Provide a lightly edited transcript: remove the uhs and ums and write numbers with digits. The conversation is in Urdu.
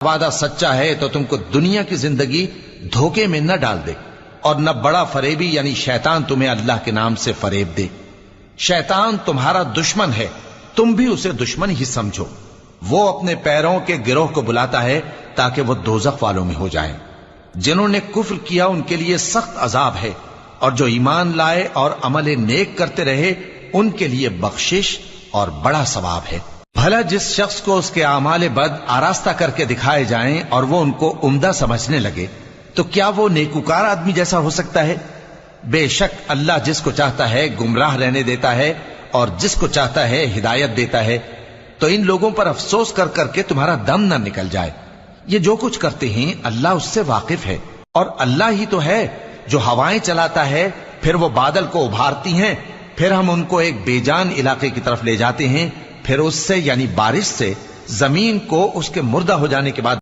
وعدہ سچا ہے تو تم کو دنیا کی زندگی دھوکے میں نہ ڈال دے، اور نہ بڑا فریبی یعنی شیطان تمہیں اللہ کے نام سے فریب دے۔ شیطان تمہارا دشمن ہے، تم بھی اسے دشمن ہی سمجھو۔ وہ اپنے پیروں کے گروہ کو بلاتا ہے تاکہ وہ دوزخ والوں میں ہو جائیں۔ جنہوں نے کفر کیا ان کے لیے سخت عذاب ہے، اور جو ایمان لائے اور عمل نیک کرتے رہے ان کے لیے بخشش اور بڑا ثواب ہے۔ بھلا جس شخص کو اس کے اعمال بد آراستہ کر کے دکھائے جائیں اور وہ ان کو عمدہ سمجھنے لگے تو کیا وہ نیکوکار آدمی جیسا ہو سکتا ہے؟ بے شک اللہ جس کو چاہتا ہے گمراہ رہنے دیتا ہے اور جس کو چاہتا ہے ہدایت دیتا ہے۔ تو ان لوگوں پر افسوس کر کر کے تمہارا دم نہ نکل جائے، یہ جو کچھ کرتے ہیں اللہ اس سے واقف ہے، اور اللہ ہی تو ہے جو ہوائیں چلاتا ہے، پھر وہ بادل کو ابھارتی ہیں، پھر ہم ان کو ایک بے جان علاقے کی طرف لے جاتے ہیں، پھر اس سے یعنی بارش سے زمین کو اس کے مردہ ہو جانے کے بعد